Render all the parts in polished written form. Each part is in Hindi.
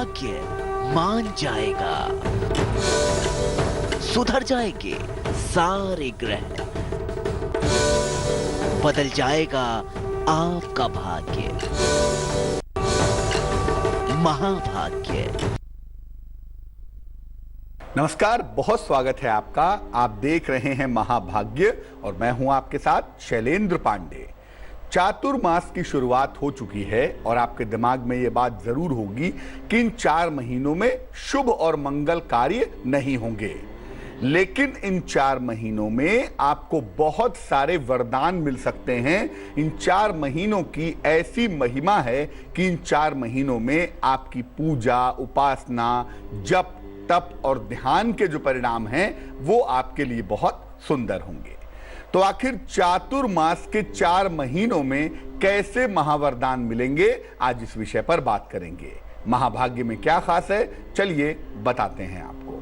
भाग्य मान जाएगा, सुधर जाएंगे सारे ग्रह, बदल जाएगा आपका भाग्य, महाभाग्य। नमस्कार, बहुत स्वागत है आपका। आप देख रहे हैं महाभाग्य और मैं हूं आपके साथ शैलेंद्र पांडे। चातुर्मास की शुरुआत हो चुकी है और आपके दिमाग में यह बात जरूर होगी कि इन 4 महीनों में शुभ और मंगल कार्य नहीं होंगे, लेकिन इन 4 महीनों में आपको बहुत सारे वरदान मिल सकते हैं। इन 4 महीनों की ऐसी महिमा है कि इन 4 महीनों में आपकी पूजा, उपासना, जप, तप और ध्यान के जो परिणाम हैं वो आपके लिए बहुत सुंदर होंगे। तो आखिर चातुर्मास के 4 महीनों में कैसे महावरदान मिलेंगे, आज इस विषय पर बात करेंगे। महाभाग्य में क्या खास है, चलिए बताते हैं आपको।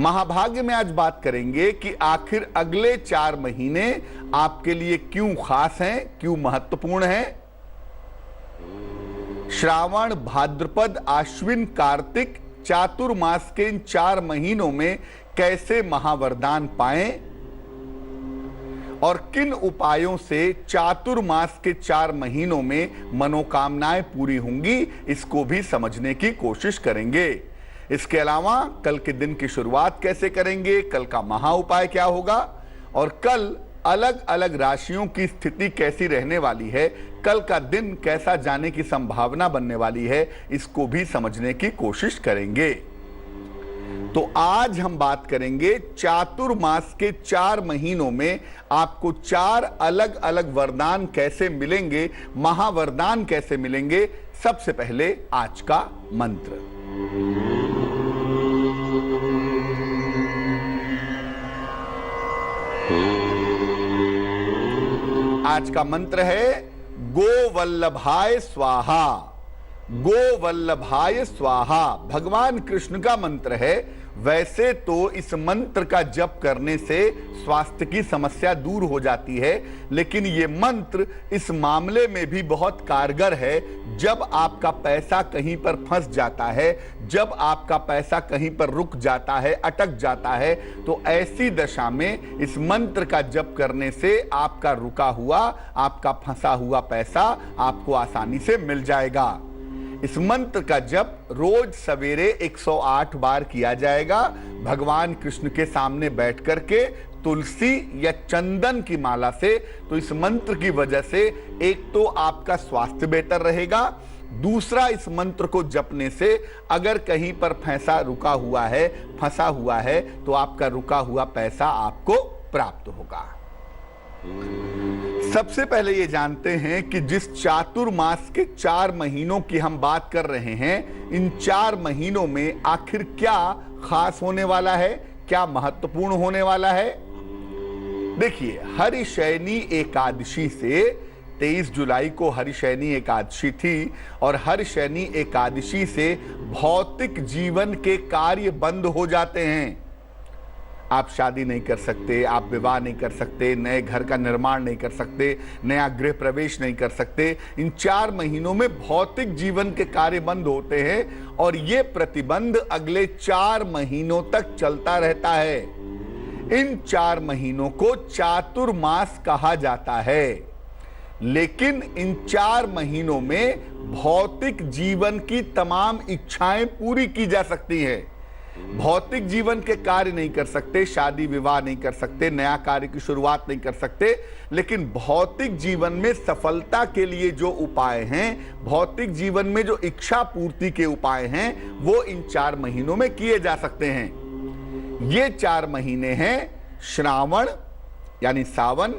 महाभाग्य में आज बात करेंगे कि आखिर अगले 4 महीने आपके लिए क्यों खास हैं, क्यों महत्वपूर्ण हैं। श्रावण, भाद्रपद, आश्विन, कार्तिक चातुर्मास के इन 4 महीनों में कैसे महावरदान पाएं और किन उपायों से चातुर्मास के 4 महीनों में मनोकामनाएं पूरी होंगी, इसको भी समझने की कोशिश करेंगे। इसके अलावा कल के दिन की शुरुआत कैसे करेंगे, कल का महा उपाय क्या होगा और कल अलग अलग राशियों की स्थिति कैसी रहने वाली है, कल का दिन कैसा जाने की संभावना बनने वाली है, इसको भी समझने की कोशिश करेंगे। तो आज हम बात करेंगे चातुर्मास के 4 महीनों में आपको 4 अलग अलग वरदान कैसे मिलेंगे, महावरदान कैसे मिलेंगे। सबसे पहले आज का मंत्र। आज का मंत्र है गोवल्लभाय स्वाहा। गोवल्लभाय स्वाहा भगवान कृष्ण का मंत्र है। वैसे तो इस मंत्र का जप करने से स्वास्थ्य की समस्या दूर हो जाती है, लेकिन ये मंत्र इस मामले में भी बहुत कारगर है। जब आपका पैसा कहीं पर फंस जाता है, जब आपका पैसा कहीं पर रुक जाता है, अटक जाता है, तो ऐसी दशा में इस मंत्र का जप करने से आपका रुका हुआ, आपका फंसा हुआ पैसा आपको आसानी से मिल जाएगा। इस मंत्र का जप रोज सवेरे 108 बार किया जाएगा। भगवान कृष्ण के सामने बैठ करके तुलसी या चंदन की माला से। तो इस मंत्र की वजह से एक तो आपका स्वास्थ्य बेहतर रहेगा, दूसरा इस मंत्र को जपने से अगर कहीं पर पैसा रुका हुआ है, फंसा हुआ है, तो आपका रुका हुआ पैसा आपको प्राप्त होगा। सबसे पहले ये जानते हैं कि जिस चातुर्मास के 4 महीनों की हम बात कर रहे हैं, इन 4 महीनों में आखिर क्या खास होने वाला है, क्या महत्वपूर्ण होने वाला है। देखिए, हरिशयनी एकादशी से 23 जुलाई को हरिशयनी एकादशी थी और हरिशयनी एकादशी से भौतिक जीवन के कार्य बंद हो जाते हैं। आप शादी नहीं कर सकते, आप विवाह नहीं कर सकते, नए घर का निर्माण नहीं कर सकते, नया गृह प्रवेश नहीं कर सकते। इन 4 महीनों में भौतिक जीवन के कार्य बंद होते हैं और ये प्रतिबंध अगले 4 महीनों तक चलता रहता है। इन 4 महीनों को चातुर्मास कहा जाता है, लेकिन इन 4 महीनों में भौतिक जीवन की तमाम इच्छाएं पूरी की जा सकती हैं। भौतिक जीवन के कार्य नहीं कर सकते, शादी विवाह नहीं कर सकते, नया कार्य की शुरुआत नहीं कर सकते, लेकिन भौतिक जीवन में सफलता के लिए जो उपाय हैं, भौतिक जीवन में जो इच्छा पूर्ति के उपाय हैं, वो इन 4 महीनों में किए जा सकते हैं। ये 4 महीने हैं श्रावण यानी सावन,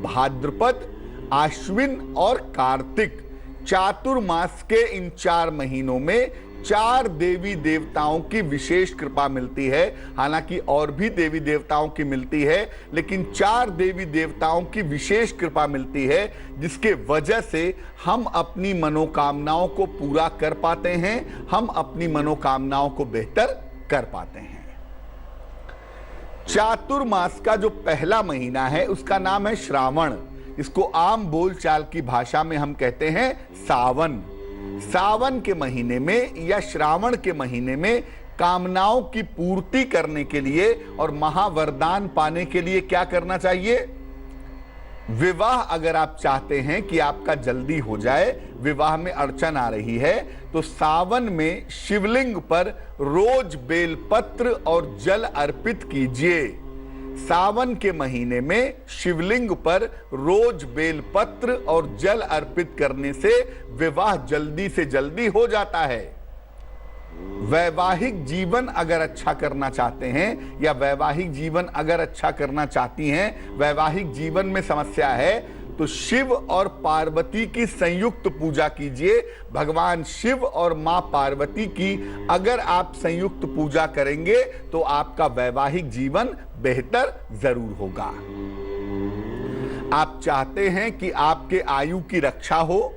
भाद्रपद, आश्विन और कार्तिक। चातुर्मास के इन 4 महीनों में 4 देवी देवताओं की विशेष कृपा मिलती है। हालांकि और भी देवी देवताओं की मिलती है, लेकिन 4 देवी देवताओं की विशेष कृपा मिलती है, जिसके वजह से हम अपनी मनोकामनाओं को पूरा कर पाते हैं, हम अपनी मनोकामनाओं को बेहतर कर पाते हैं। चातुर्मास का जो पहला महीना है उसका नाम है श्रावण। इसको आम बोलचाल की भाषा में हम कहते हैं सावन। सावन के महीने में या श्रावण के महीने में कामनाओं की पूर्ति करने के लिए और महावरदान पाने के लिए क्या करना चाहिए? विवाह अगर आप चाहते हैं कि आपका जल्दी हो जाए, विवाह में अड़चन आ रही है, तो सावन में शिवलिंग पर रोज बेलपत्र और जल अर्पित कीजिए। सावन के महीने में शिवलिंग पर रोज बेलपत्र और जल अर्पित करने से विवाह जल्दी से जल्दी हो जाता है। वैवाहिक जीवन अगर अच्छा करना चाहते हैं या वैवाहिक जीवन अगर अच्छा करना चाहती हैं, वैवाहिक जीवन में समस्या है, तो शिव और पार्वती की संयुक्त पूजा कीजिए। भगवान शिव और मां पार्वती की अगर आप संयुक्त पूजा करेंगे तो आपका वैवाहिक जीवन बेहतर जरूर होगा। आप चाहते हैं कि आपके आयु की रक्षा हो,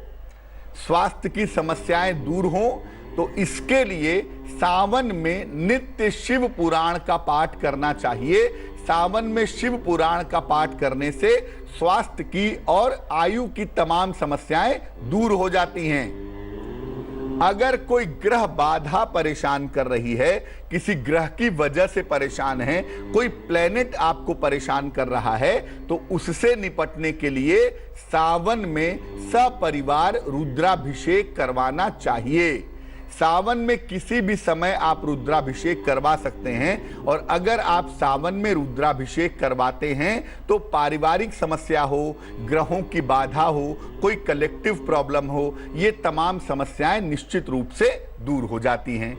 स्वास्थ्य की समस्याएं दूर हों, तो इसके लिए सावन में नित्य शिव पुराण का पाठ करना चाहिए। सावन में शिव पुराण का पाठ करने से स्वास्थ्य की और आयु की तमाम समस्याएं दूर हो जाती हैं। अगर कोई ग्रह बाधा परेशान कर रही है, किसी ग्रह की वजह से परेशान है, कोई प्लेनेट आपको परेशान कर रहा है, तो उससे निपटने के लिए सावन में सपरिवार रुद्राभिषेक करवाना चाहिए। सावन में किसी भी समय आप रुद्राभिषेक करवा सकते हैं, और अगर आप सावन में रुद्राभिषेक करवाते हैं तो पारिवारिक समस्या हो, ग्रहों की बाधा हो, कोई कलेक्टिव प्रॉब्लम हो, ये तमाम समस्याएं निश्चित रूप से दूर हो जाती हैं।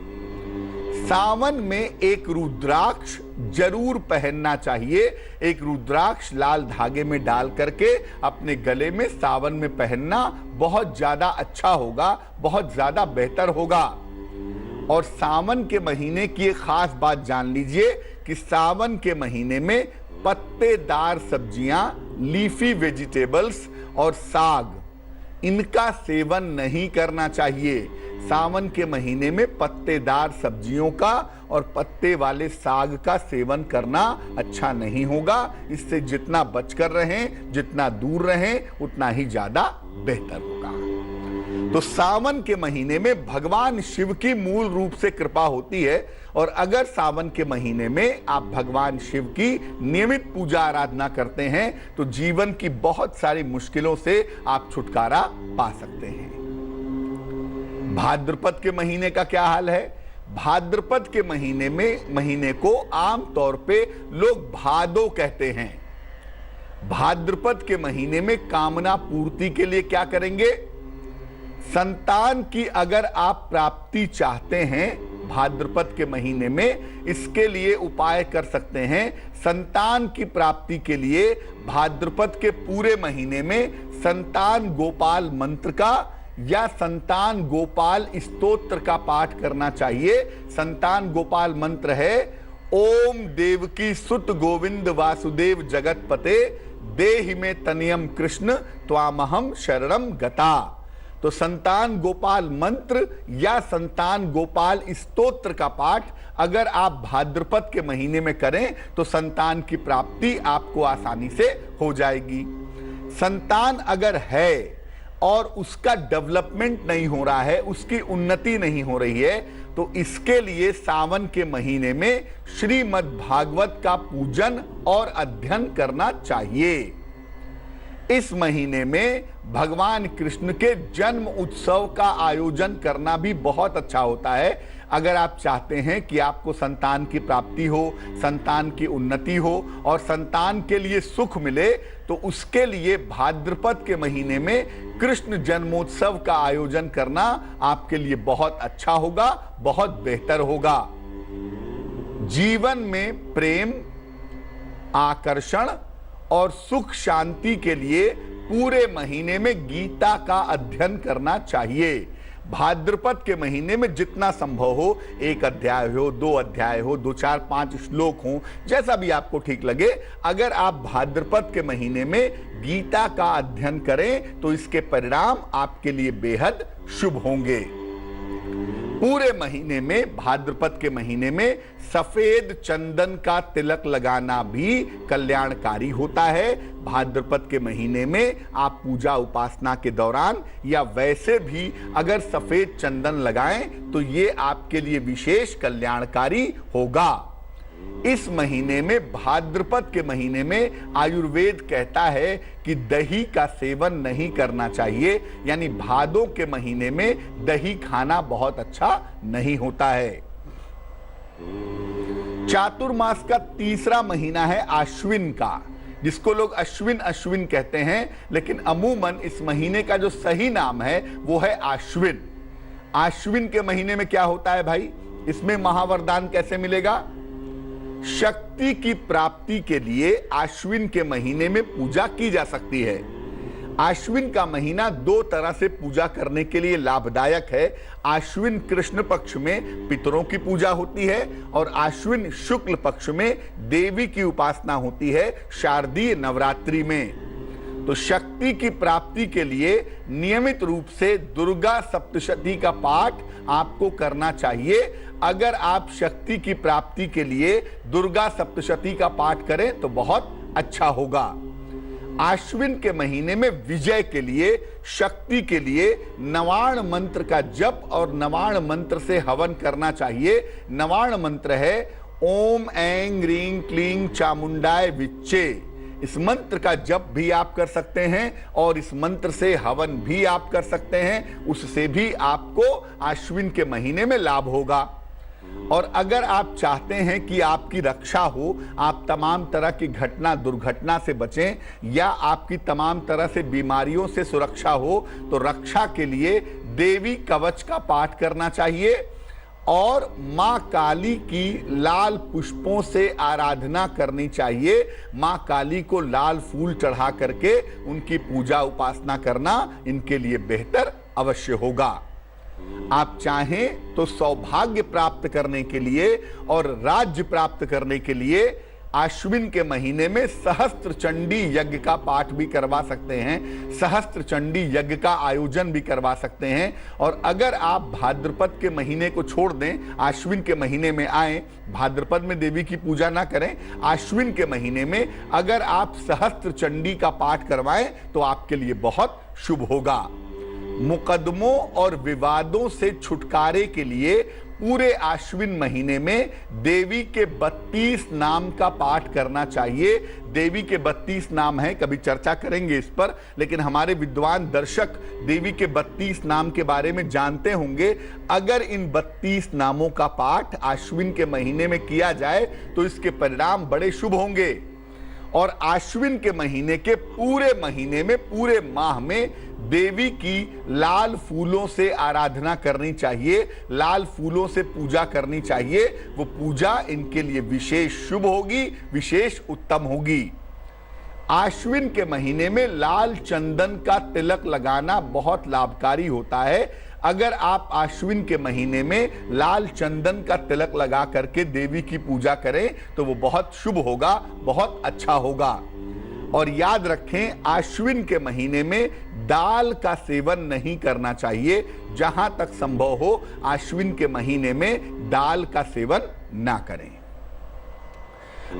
सावन में एक रुद्राक्ष जरूर पहनना चाहिए। एक रुद्राक्ष लाल धागे में डाल करके अपने गले में सावन में पहनना बहुत ज्यादा अच्छा होगा, बहुत ज्यादा बेहतर होगा। और सावन के महीने की एक खास बात जान लीजिए कि सावन के महीने में पत्तेदार सब्जियां, लीफी वेजिटेबल्स और साग, इनका सेवन नहीं करना चाहिए। सावन के महीने में पत्तेदार सब्जियों का और पत्ते वाले साग का सेवन करना अच्छा नहीं होगा। इससे जितना बचकर रहें, जितना दूर रहें, उतना ही ज्यादा बेहतर होगा। तो सावन के महीने में भगवान शिव की मूल रूप से कृपा होती है, और अगर सावन के महीने में आप भगवान शिव की नियमित पूजा आराधना करते हैं तो जीवन की बहुत सारी मुश्किलों से आप छुटकारा पा सकते हैं। भाद्रपद के महीने का क्या हाल है? भाद्रपद के महीने को आम तौर पे लोग भादो कहते हैं। भाद्रपद के महीने में कामना पूर्ति के लिए क्या करेंगे? संतान की अगर आप प्राप्ति चाहते हैं भाद्रपद के महीने में, इसके लिए उपाय कर सकते हैं। संतान की प्राप्ति के लिए भाद्रपद के पूरे महीने में संतान गोपाल मंत्र का या संतान गोपाल स्तोत्र का पाठ करना चाहिए। संतान गोपाल मंत्र है ओम देवकी सुत गोविंद वासुदेव जगतपते देहि में तनियम कृष्ण त्वामहम शरणम गता। तो संतान गोपाल मंत्र या संतान गोपाल स्तोत्र का पाठ अगर आप भाद्रपद के महीने में करें तो संतान की प्राप्ति आपको आसानी से हो जाएगी। संतान अगर है और उसका डेवलपमेंट नहीं हो रहा है, उसकी उन्नति नहीं हो रही है, तो इसके लिए सावन के महीने में श्रीमद् भागवत का पूजन और अध्ययन करना चाहिए। इस महीने में भगवान कृष्ण के जन्म उत्सव का आयोजन करना भी बहुत अच्छा होता है। अगर आप चाहते हैं कि आपको संतान की प्राप्ति हो, संतान की उन्नति हो और संतान के लिए सुख मिले, तो उसके लिए भाद्रपद के महीने में कृष्ण जन्मोत्सव का आयोजन करना आपके लिए बहुत अच्छा होगा, बहुत बेहतर होगा। जीवन में प्रेम, आकर्षण और सुख शांति के लिए पूरे महीने में गीता का अध्ययन करना चाहिए। भाद्रपद के महीने में जितना संभव हो, 1 अध्याय हो, 2 अध्याय हो, 2, 4, 5 श्लोक हो, जैसा भी आपको ठीक लगे, अगर आप भाद्रपद के महीने में गीता का अध्ययन करें तो इसके परिणाम आपके लिए बेहद शुभ होंगे। पूरे महीने में, भाद्रपद के महीने में सफेद चंदन का तिलक लगाना भी कल्याणकारी होता है। भाद्रपद के महीने में आप पूजा उपासना के दौरान या वैसे भी अगर सफेद चंदन लगाएं तो ये आपके लिए विशेष कल्याणकारी होगा। इस महीने में, भाद्रपद के महीने में, आयुर्वेद कहता है कि दही का सेवन नहीं करना चाहिए, यानी भादों के महीने में दही खाना बहुत अच्छा नहीं होता है। चातुर्मास का तीसरा महीना है आश्विन का, जिसको लोग अश्विन अश्विन कहते हैं, लेकिन अमूमन इस महीने का जो सही नाम है वो है आश्विन। आश्विन के महीने में क्या होता है भाई? इसमें महावरदान कैसे मिलेगा? शक्ति की प्राप्ति के लिए आश्विन के महीने में पूजा की जा सकती है। आश्विन का महीना दो तरह से पूजा करने के लिए लाभदायक है। आश्विन कृष्ण पक्ष में पितरों की पूजा होती है और आश्विन शुक्ल पक्ष में देवी की उपासना होती है शारदीय नवरात्रि में। तो शक्ति की प्राप्ति के लिए नियमित रूप से दुर्गा सप्तशती का पाठ आपको करना चाहिए। अगर आप शक्ति की प्राप्ति के लिए दुर्गा सप्तशती का पाठ करें तो बहुत अच्छा होगा। आश्विन के महीने में विजय के लिए, शक्ति के लिए नवाण मंत्र का जप और नवाण मंत्र से हवन करना चाहिए। नवाण मंत्र है ओम ऐं ह्रीं क्लीं चामुंडाय विच्चे। इस मंत्र का जप भी आप कर सकते हैं और इस मंत्र से हवन भी आप कर सकते हैं, उससे भी आपको आश्विन के महीने में लाभ होगा। और अगर आप चाहते हैं कि आपकी रक्षा हो, आप तमाम तरह की घटना दुर्घटना से बचें या आपकी तमाम तरह से बीमारियों से सुरक्षा हो, तो रक्षा के लिए देवी कवच का पाठ करना चाहिए और मां काली की लाल पुष्पों से आराधना करनी चाहिए। मां काली को लाल फूल चढ़ा करके उनकी पूजा उपासना करना इनके लिए बेहतर अवश्य होगा। आप चाहें तो सौभाग्य प्राप्त करने के लिए और राज्य प्राप्त करने के लिए आश्विन के महीने में सहस्त्र चंडी यज्ञ का पाठ भी करवा सकते हैं, सहस्त्र चंडी यज्ञ का आयोजन भी करवा सकते हैं। और अगर आप भाद्रपद के महीने को छोड़ दें, आश्विन के महीने में आए, भाद्रपद में देवी की पूजा ना करें, आश्विन के महीने में अगर आप सहस्त्र चंडी का पाठ करवाएं तो आपके लिए बहुत शुभ होगा। मुकदमों और विवादों से छुटकारे के लिए पूरे आश्विन महीने में देवी के 32 नाम का पाठ करना चाहिए। देवी के 32 नाम हैं, कभी चर्चा करेंगे इस पर, लेकिन हमारे विद्वान दर्शक देवी के 32 नाम के बारे में जानते होंगे। अगर इन 32 नामों का पाठ आश्विन के महीने में किया जाए तो इसके परिणाम बड़े शुभ होंगे। और आश्विन के महीने के पूरे महीने में, पूरे माह में देवी की लाल फूलों से आराधना करनी चाहिए, लाल फूलों से पूजा करनी चाहिए। वो पूजा इनके लिए विशेष शुभ होगी, विशेष उत्तम होगी। आश्विन के महीने में लाल चंदन का तिलक लगाना बहुत लाभकारी होता है। अगर आप आश्विन के महीने में लाल चंदन का तिलक लगा करके देवी की पूजा करें तो वो बहुत शुभ होगा, बहुत अच्छा होगा। और याद रखें, आश्विन के महीने में दाल का सेवन नहीं करना चाहिए। जहां तक संभव हो आश्विन के महीने में दाल का सेवन ना करें।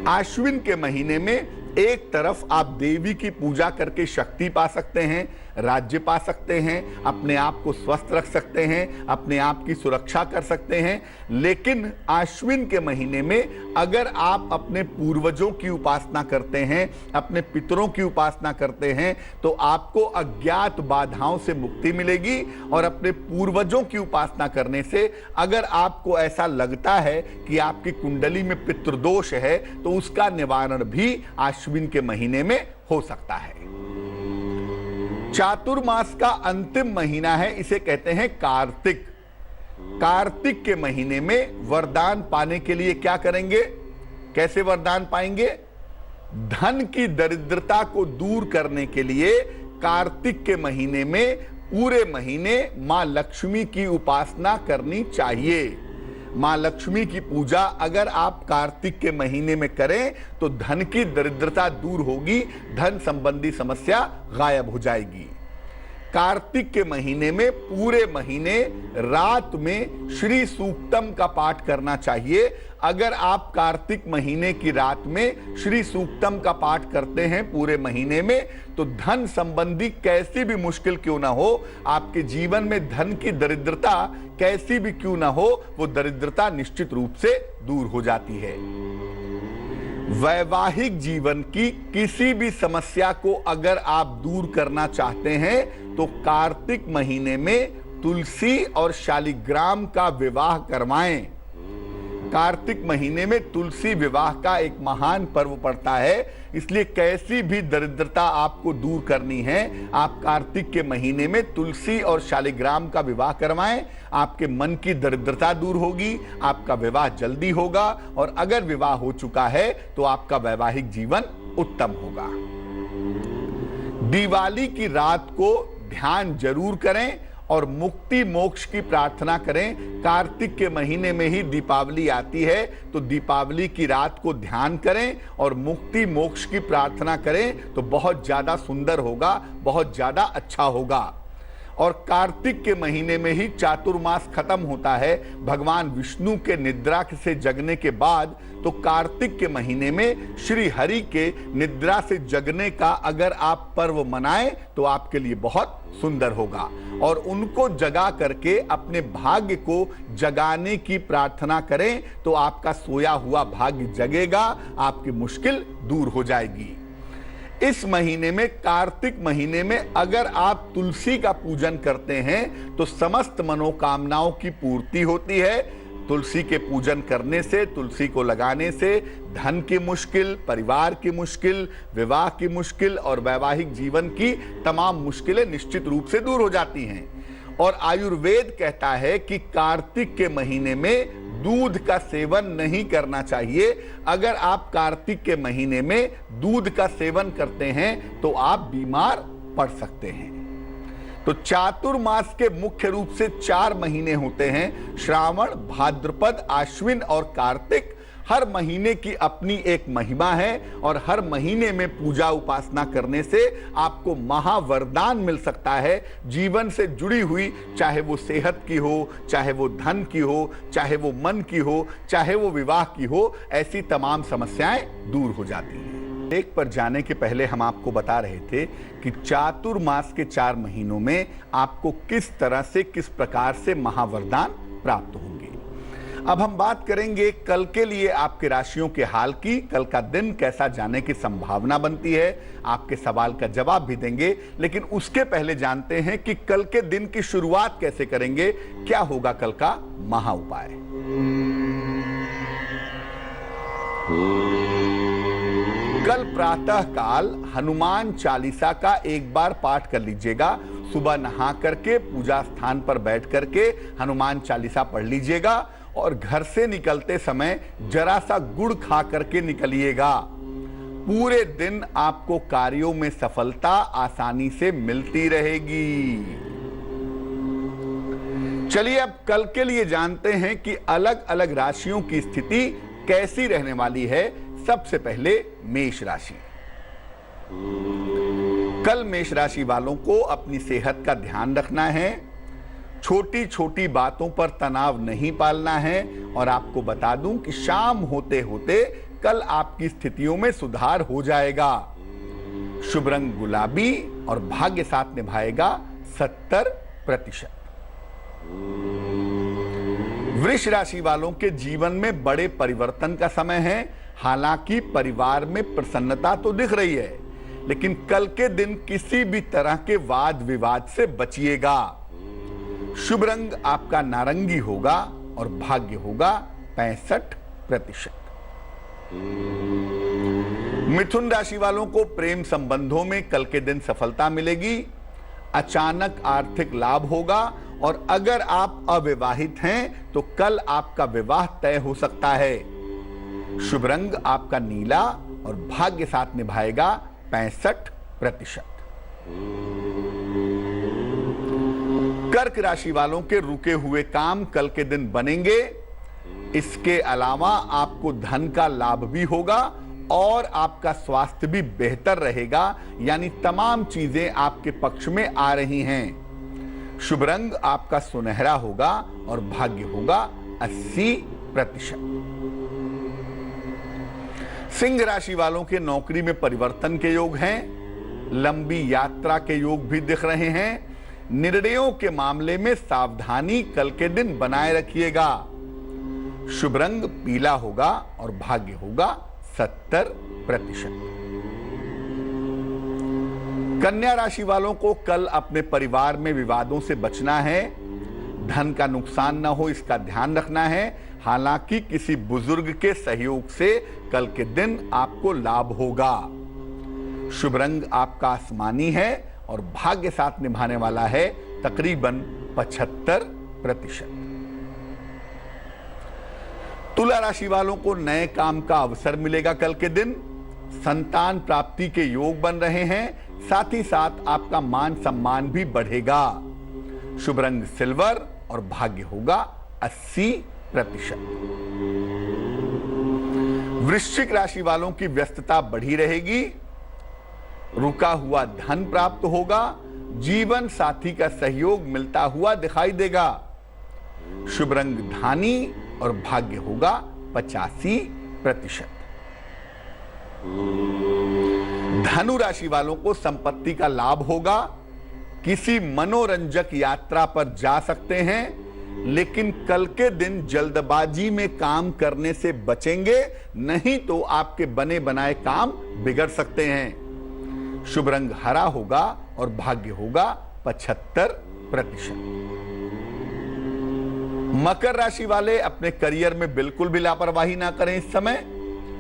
आश्विन के महीने में एक तरफ आप देवी की पूजा करके शक्ति पा सकते हैं, राज्य पा सकते हैं, अपने आप को स्वस्थ रख सकते हैं, अपने आप की सुरक्षा कर सकते हैं। लेकिन आश्विन के महीने में अगर आप अपने पूर्वजों की उपासना करते हैं, अपने पितरों की उपासना करते हैं, तो आपको अज्ञात बाधाओं से मुक्ति मिलेगी। और अपने पूर्वजों की उपासना करने से अगर आपको ऐसा लगता है कि आपकी कुंडली में पितृदोष है तो उसका निवारण भी आश्विन के महीने में हो सकता है। चातुर्मास का अंतिम महीना है, इसे कहते हैं कार्तिक। कार्तिक के महीने में वरदान पाने के लिए क्या करेंगे, कैसे वरदान पाएंगे? धन की दरिद्रता को दूर करने के लिए कार्तिक के महीने में पूरे महीने मां लक्ष्मी की उपासना करनी चाहिए। मां लक्ष्मी की पूजा अगर आप कार्तिक के महीने में करें तो धन की दरिद्रता दूर होगी, धन संबंधी समस्या गायब हो जाएगी। कार्तिक के महीने में पूरे महीने रात में श्री सूक्तम का पाठ करना चाहिए। अगर आप कार्तिक महीने की रात में श्री सूक्तम का पाठ करते हैं पूरे महीने में, तो धन संबंधी कैसी भी मुश्किल क्यों ना हो, आपके जीवन में धन की दरिद्रता कैसी भी क्यों ना हो, वो दरिद्रता निश्चित रूप से दूर हो जाती है। वैवाहिक जीवन की किसी भी समस्या को अगर आप दूर करना चाहते हैं तो कार्तिक महीने में तुलसी और शालिग्राम का विवाह करवाएं। कार्तिक महीने में तुलसी विवाह का एक महान पर्व पड़ता है, इसलिए कैसी भी दरिद्रता आपको दूर करनी है, आप कार्तिक के महीने में तुलसी और शालिग्राम का विवाह करवाएं। आपके मन की दरिद्रता दूर होगी, आपका विवाह जल्दी होगा, और अगर विवाह हो चुका है तो आपका वैवाहिक जीवन उत्तम होगा। दिवाली की रात को ध्यान जरूर करें और मुक्ति मोक्ष की प्रार्थना करें। कार्तिक के महीने में ही दीपावली आती है, तो दीपावली की रात को ध्यान करें और मुक्ति मोक्ष की प्रार्थना करें तो बहुत ज्यादा सुंदर होगा, बहुत ज्यादा अच्छा होगा। और कार्तिक के महीने में ही चातुर्मास खत्म होता है भगवान विष्णु के निद्रा से जगने के बाद, तो कार्तिक के महीने में श्री हरि के निद्रा से जगने का अगर आप पर्व मनाएं तो आपके लिए बहुत सुंदर होगा। और उनको जगा करके अपने भाग्य को जगाने की प्रार्थना करें तो आपका सोया हुआ भाग्य जगेगा, आपकी मुश्किल दूर हो जाएगी। इस महीने में, कार्तिक महीने में अगर आप तुलसी का पूजन करते हैं तो समस्त मनोकामनाओं की पूर्ति होती है। तुलसी के पूजन करने से, तुलसी को लगाने से धन की मुश्किल, परिवार की मुश्किल, विवाह की मुश्किल और वैवाहिक जीवन की तमाम मुश्किलें निश्चित रूप से दूर हो जाती हैं। और आयुर्वेद कहता है कि कार्तिक के महीने में दूध का सेवन नहीं करना चाहिए। अगर आप कार्तिक के महीने में दूध का सेवन करते हैं तो आप बीमार पड़ सकते हैं। तो चातुर्मास के मुख्य रूप से 4 महीने होते हैं, श्रावण, भाद्रपद, आश्विन और कार्तिक। हर महीने की अपनी एक महिमा है और हर महीने में पूजा उपासना करने से आपको महावरदान मिल सकता है। जीवन से जुड़ी हुई, चाहे वो सेहत की हो, चाहे वो धन की हो, चाहे वो मन की हो, चाहे वो विवाह की हो, ऐसी तमाम समस्याएं दूर हो जाती हैं। एक पर जाने के पहले हम आपको बता रहे थे कि चातुर्मास के 4 महीनों में आपको किस तरह से, किस प्रकार से महावरदान प्राप्त होंगे। अब हम बात करेंगे कल के लिए आपके राशियों के हाल की। कल का दिन कैसा जाने की संभावना बनती है, आपके सवाल का जवाब भी देंगे, लेकिन उसके पहले जानते हैं कि कल के दिन की शुरुआत कैसे करेंगे, क्या होगा कल का महा उपाय। कल प्रातः काल हनुमान चालीसा का एक बार पाठ कर लीजिएगा। सुबह नहा करके पूजा स्थान पर बैठ करके हनुमान चालीसा पढ़ लीजिएगा और घर से निकलते समय जरा सा गुड़ खा करके निकलिएगा। पूरे दिन आपको कार्यों में सफलता आसानी से मिलती रहेगी। चलिए अब कल के लिए जानते हैं कि अलग अलग राशियों की स्थिति कैसी रहने वाली है। सबसे पहले मेष राशि। कल मेष राशि वालों को अपनी सेहत का ध्यान रखना है, छोटी छोटी बातों पर तनाव नहीं पालना है। और आपको बता दूं कि शाम होते होते कल आपकी स्थितियों में सुधार हो जाएगा। शुभ रंग गुलाबी और भाग्य साथ निभाएगा 70%। वृष राशि वालों के जीवन में बड़े परिवर्तन का समय है। हालांकि परिवार में प्रसन्नता तो दिख रही है, लेकिन कल के दिन किसी भी तरह के वाद विवाद से बचिएगा। शुभ रंग आपका नारंगी होगा और भाग्य होगा 65%। मिथुन राशि वालों को प्रेम संबंधों में कल के दिन सफलता मिलेगी। अचानक आर्थिक लाभ होगा और अगर आप अविवाहित हैं तो कल आपका विवाह तय हो सकता है। शुभ रंग आपका नीला और भाग्य साथ निभाएगा 65%। कर्क राशि वालों के रुके हुए काम कल के दिन बनेंगे। इसके अलावा आपको धन का लाभ भी होगा और आपका स्वास्थ्य भी बेहतर रहेगा, यानी तमाम चीजें आपके पक्ष में आ रही हैं। शुभ रंग आपका सुनहरा होगा और भाग्य होगा 80%। सिंह राशि वालों के नौकरी में परिवर्तन के योग हैं, लंबी यात्रा के योग भी दिख रहे हैं। निर्णयों के मामले में सावधानी कल के दिन बनाए रखिएगा। शुभ रंग पीला होगा और भाग्य होगा 70%। कन्या राशि वालों को कल अपने परिवार में विवादों से बचना है। धन का नुकसान न हो इसका ध्यान रखना है। हालांकि किसी बुजुर्ग के सहयोग से कल के दिन आपको लाभ होगा। शुभ रंग आपका आसमानी है और भाग्य साथ निभाने वाला है तकरीबन 75%। तुला राशि वालों को नए काम का अवसर मिलेगा कल के दिन। संतान प्राप्ति के योग बन रहे हैं, साथ ही साथ आपका मान सम्मान भी बढ़ेगा। शुभ रंग सिल्वर और भाग्य होगा 80%। वृश्चिक राशि वालों की व्यस्तता बढ़ी रहेगी। रुका हुआ धन प्राप्त होगा। जीवन साथी का सहयोग मिलता हुआ दिखाई देगा। शुभ रंग धानी और भाग्य होगा 85%। धनु राशि वालों को संपत्ति का लाभ होगा। किसी मनोरंजक यात्रा पर जा सकते हैं, लेकिन कल के दिन जल्दबाजी में काम करने से बचेंगे, नहीं तो आपके बने बनाए काम बिगड़ सकते हैं। शुभ रंग हरा होगा और भाग्य होगा 75%। मकर राशि वाले अपने करियर में बिल्कुल भी लापरवाही ना करें इस समय।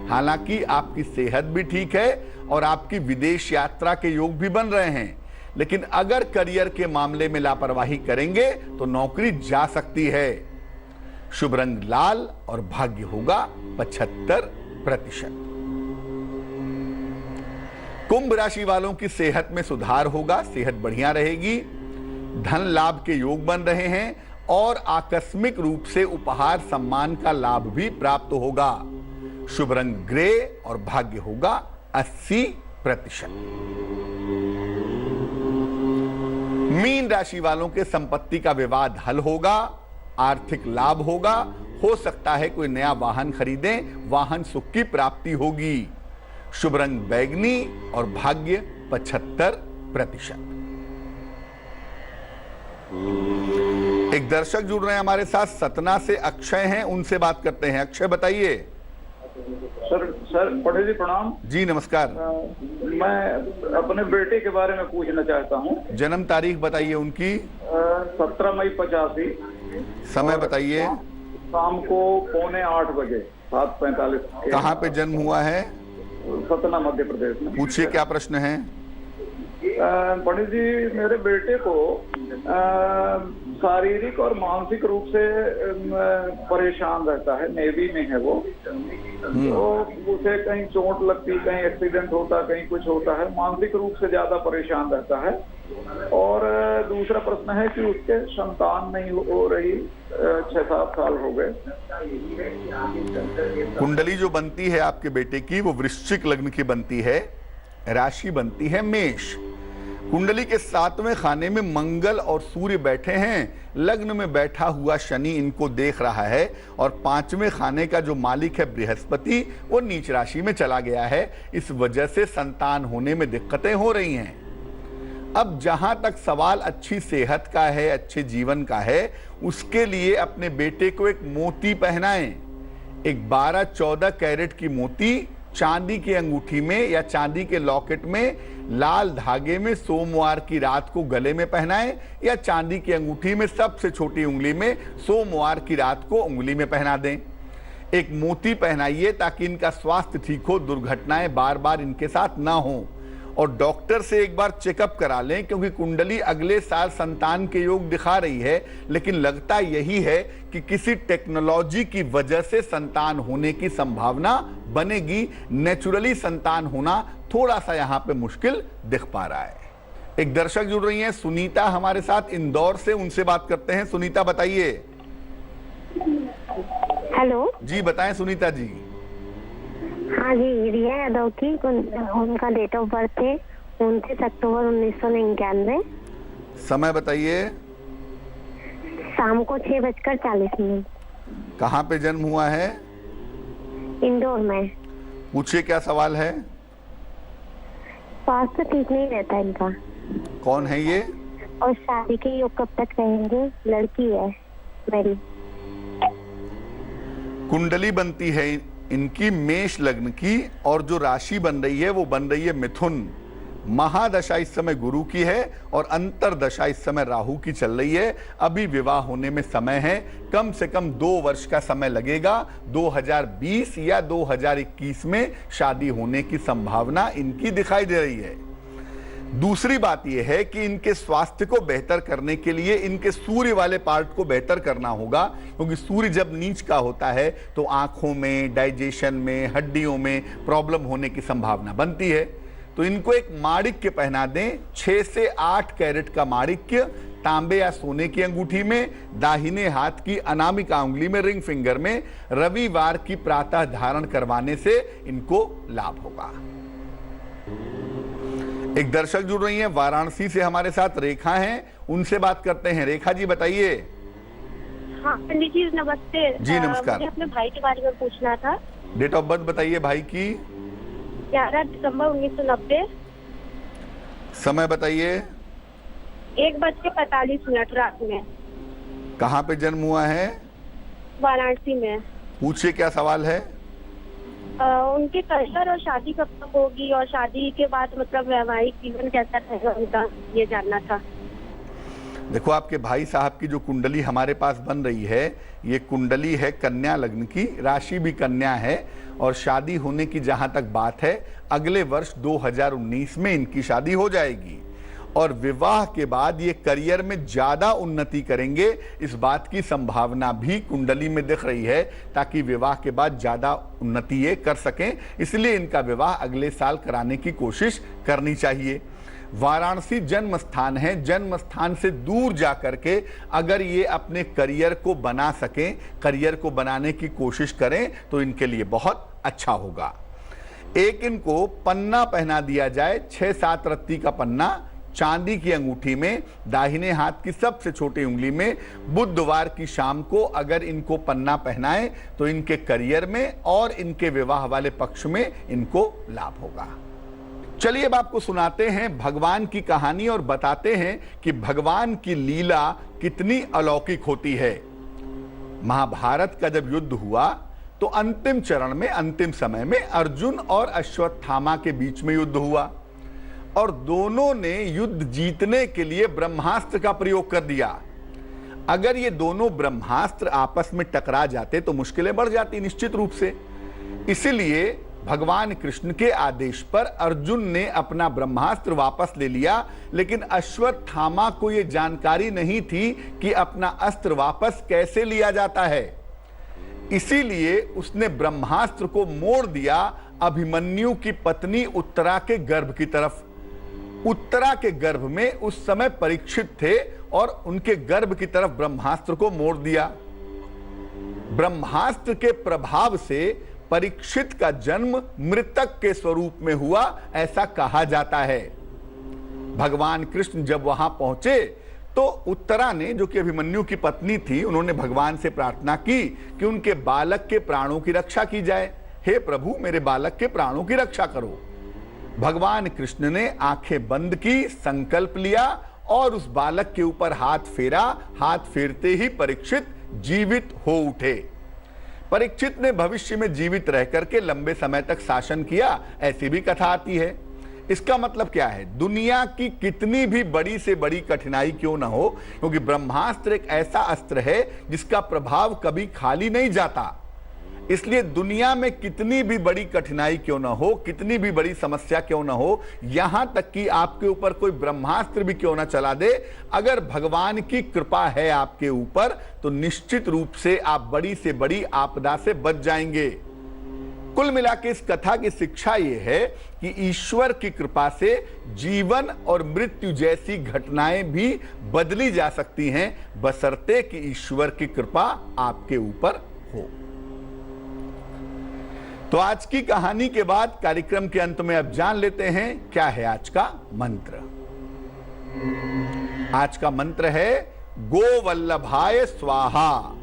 हालांकि आपकी सेहत भी ठीक है और आपकी विदेश यात्रा के योग भी बन रहे हैं, लेकिन अगर करियर के मामले में लापरवाही करेंगे तो नौकरी जा सकती है। शुभ रंग लाल और भाग्य होगा 75%। कुंभ राशि वालों की सेहत में सुधार होगा, सेहत बढ़िया रहेगी। धन लाभ के योग बन रहे हैं और आकस्मिक रूप से उपहार सम्मान का लाभ भी प्राप्त होगा। शुभ रंग ग्रे और भाग्य होगा 80%। मीन राशि वालों के संपत्ति का विवाद हल होगा, आर्थिक लाभ होगा। हो सकता है कोई नया वाहन खरीदें, वाहन सुख की प्राप्ति होगी। शुभ रंग बैगनी और भाग्य 75%। एक दर्शक जुड़ रहे हैं हमारे साथ, सतना से अक्षय हैं, उनसे बात करते हैं। अक्षय बताइए। सर पटेल जी प्रणाम जी। नमस्कार। मैं अपने बेटे के बारे में पूछना चाहता हूँ। जन्म तारीख बताइए उनकी। 17 मई 85। समय बताइए। शाम को 7:45 बजे 7:45। कहाँ पे जन्म हुआ है? सतना मध्य प्रदेश में। पूछिए क्या प्रश्न है। पंडित जी मेरे बेटे को शारीरिक और मानसिक रूप से परेशान रहता है। नेवी में है वो, तो उसे कहीं चोट लगती, कहीं एक्सीडेंट होता, कहीं कुछ होता है। मानसिक रूप से ज्यादा परेशान रहता है। और दूसरा प्रश्न है कि उसके संतान नहीं हो रही, 6-7 साल हो गए। कुंडली जो बनती है आपके बेटे की वो वृश्चिक लग्न की बनती है, राशि बनती है मेष। कुंडली के 7वें खाने में मंगल और सूर्य बैठे हैं। लग्न में बैठा हुआ शनि इनको देख रहा है और 5वें खाने का जो मालिक है बृहस्पति वो नीच राशि में चला गया है। इस वजह से संतान होने में दिक्कतें हो रही हैं। अब जहां तक सवाल अच्छी सेहत का है, अच्छे जीवन का है, उसके लिए अपने बेटे को एक मोती पहनाएं। एक 12-14 कैरेट की मोती चांदी की अंगूठी में या चांदी के लॉकेट में लाल धागे में सोमवार की रात को गले में पहनाएं, या चांदी की अंगूठी में सबसे छोटी उंगली में सोमवार की रात को उंगली में पहना दें। एक मोती पहनाइए ताकि इनका स्वास्थ्य ठीक हो, दुर्घटनाएं बार बार इनके साथ ना हो। और डॉक्टर से एक बार चेकअप करा लें, क्योंकि कुंडली अगले साल संतान के योग दिखा रही है, लेकिन लगता यही है कि किसी टेक्नोलॉजी की वजह से संतान होने की संभावना बनेगी। नेचुरली संतान होना थोड़ा सा यहाँ पे मुश्किल दिख पा रहा है। एक दर्शक जुड़ रही हैं सुनीता हमारे साथ इंदौर से, उनसे बात करते हैं। सुनीता बताइए। हेलो जी बताएं सुनीता जी। हाँ जी, रिया यादव की। उनका डेट ऑफ बर्थ है 29 अक्टूबर 1999। समय बताइए। शाम को 6:40। कहाँ पे जन्म हुआ है? इंदौर में। पूछिए क्या सवाल है। स्वास्थ्य ठीक नहीं रहता इनका। कौन है ये? और शादी के योग कब तक रहेंगे? लड़की है मेरी। कुंडली बनती है इनकी मेष लग्न की, और जो राशि बन रही है वो बन रही है मिथुन। महादशा इस समय गुरु की है और अंतरदशा इस समय राहु की चल रही है। अभी विवाह होने में समय है, कम से कम 2 वर्ष का समय लगेगा। 2020 या 2021 में शादी होने की संभावना इनकी दिखाई दे रही है। दूसरी बात यह है कि इनके स्वास्थ्य को बेहतर करने के लिए इनके सूर्य वाले पार्ट को बेहतर करना होगा, क्योंकि सूर्य जब नीच का होता है तो आंखों में, डाइजेशन में, हड्डियों में प्रॉब्लम होने की संभावना बनती है। तो इनको एक माणिक्य पहना दें, 6 से 8 कैरेट का माणिक्य तांबे या सोने की अंगूठी में, दाहिने हाथ की अनामिका उंगली में, रिंग फिंगर में, रविवार की प्रातः धारण करवाने से इनको लाभ होगा। एक दर्शक जुड़ रही हैं वाराणसी से हमारे साथ, रेखा हैं, उनसे बात करते हैं। रेखा जी बताइए। हाँ पंडित जी नमस्ते। जी नमस्कार। मुझे अपने भाई के बारे में पूछना था। डेट ऑफ बर्थ बताइए भाई की। 11 दिसंबर 1990। समय बताइए। 1:45 रात में। कहाँ पे जन्म हुआ है? वाराणसी में। पूछिए क्या सवाल है। उनके करियर और शादी कब तक होगी, और शादी के बाद मतलब वैवाहिक जीवन कैसा रहेगा उनका, ये जानना था। देखो आपके भाई साहब की जो कुंडली हमारे पास बन रही है, ये कुंडली है कन्या लग्न की, राशि भी कन्या है, और शादी होने की जहां तक बात है अगले वर्ष 2019 में इनकी शादी हो जाएगी। और विवाह के बाद ये करियर में ज्यादा उन्नति करेंगे, इस बात की संभावना भी कुंडली में दिख रही है, ताकि विवाह के बाद ज्यादा उन्नति ये कर सकें। इसलिए इनका विवाह अगले साल कराने की कोशिश करनी चाहिए। वाराणसी जन्म स्थान है, जन्म स्थान से दूर जाकर के अगर ये अपने करियर को बना सकें, करियर को बनाने की कोशिश करें तो इनके लिए बहुत अच्छा होगा। एक इनको पन्ना पहना दिया जाए, 6-7 रत्ती का पन्ना, चांदी की अंगूठी में, दाहिने हाथ की सबसे छोटी उंगली में, बुधवार की शाम को अगर इनको पन्ना पहनाएं तो इनके करियर में और इनके विवाह वाले पक्ष में इनको लाभ होगा। चलिए अब आपको सुनाते हैं भगवान की कहानी और बताते हैं कि भगवान की लीला कितनी अलौकिक होती है। महाभारत का जब युद्ध हुआ तो अंतिम चरण में, अंतिम समय में अर्जुन और अश्वत्थामा के बीच में युद्ध हुआ, और दोनों ने युद्ध जीतने के लिए ब्रह्मास्त्र का प्रयोग कर दिया। अगर ये दोनों ब्रह्मास्त्र आपस में टकरा जाते तो मुश्किलें बढ़ जाती निश्चित रूप से। इसीलिए भगवान कृष्ण के आदेश पर अर्जुन ने अपना ब्रह्मास्त्र वापस ले लिया, लेकिन अश्वत्थामा को यह जानकारी नहीं थी कि अपना अस्त्र वापस कैसे लिया जाता है। इसीलिए उसने ब्रह्मास्त्र को मोड़ दिया अभिमन्यु की पत्नी उत्तरा के गर्भ की तरफ। उत्तरा के गर्भ में उस समय परीक्षित थे और उनके गर्भ की तरफ ब्रह्मास्त्र को मोड़ दिया। ब्रह्मास्त्र के प्रभाव से परीक्षित का जन्म मृतक के स्वरूप में हुआ, ऐसा कहा जाता है। भगवान कृष्ण जब वहां पहुंचे तो उत्तरा ने, जो कि अभिमन्यु की पत्नी थी, उन्होंने भगवान से प्रार्थना की कि उनके बालक के प्राणों की रक्षा की जाए। हे प्रभु, मेरे बालक के प्राणों की रक्षा करो। भगवान कृष्ण ने आंखें बंद की, संकल्प लिया और उस बालक के ऊपर हाथ फेरा। हाथ फेरते ही परीक्षित जीवित हो उठे। परीक्षित ने भविष्य में जीवित रह करके लंबे समय तक शासन किया, ऐसी भी कथा आती है। इसका मतलब क्या है? दुनिया की कितनी भी बड़ी से बड़ी कठिनाई क्यों ना हो, क्योंकि ब्रह्मास्त्र एक ऐसा अस्त्र है जिसका प्रभाव कभी खाली नहीं जाता। इसलिए दुनिया में कितनी भी बड़ी कठिनाई क्यों ना हो, कितनी भी बड़ी समस्या क्यों ना हो, यहां तक कि आपके ऊपर कोई ब्रह्मास्त्र भी क्यों ना चला दे, अगर भगवान की कृपा है आपके ऊपर तो निश्चित रूप से आप बड़ी से बड़ी आपदा से बच जाएंगे। कुल मिलाकर इस कथा की शिक्षा यह है कि ईश्वर की कृपा से जीवन और मृत्यु जैसी घटनाएं भी बदली जा सकती हैं, बशर्ते कि ईश्वर की कृपा आपके ऊपर हो। तो आज की कहानी के बाद कार्यक्रम के अंत में अब जान लेते हैं क्या है आज का मंत्र। आज का मंत्र है गोवल्लभाय स्वाहा।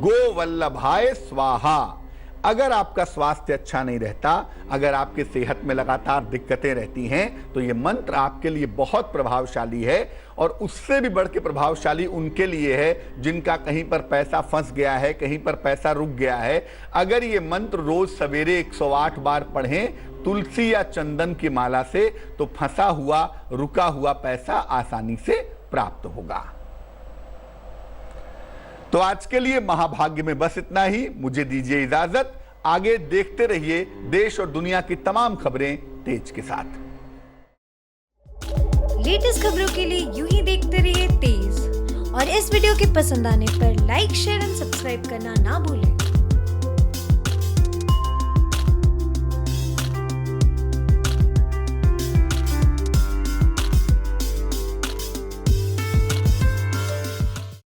गोवल्लभाय स्वाहा। अगर आपका स्वास्थ्य अच्छा नहीं रहता, अगर आपके सेहत में लगातार दिक्कतें रहती हैं, तो यह मंत्र आपके लिए बहुत प्रभावशाली है। और उससे भी बढ़ के प्रभावशाली उनके लिए है जिनका कहीं पर पैसा फंस गया है, कहीं पर पैसा रुक गया है। अगर ये मंत्र रोज सवेरे 108 बार पढ़ें तुलसी या चंदन की माला से, तो फंसा हुआ रुका हुआ पैसा आसानी से प्राप्त होगा। तो आज के लिए महाभाग्य में बस इतना ही। मुझे दीजिए इजाजत। आगे देखते रहिए देश और दुनिया की तमाम खबरें तेज के साथ। लेटेस्ट खबरों के लिए यूं ही देखते रहिए तेज। और इस वीडियो के पसंद आने पर लाइक, शेयर एंड सब्सक्राइब करना ना भूलें।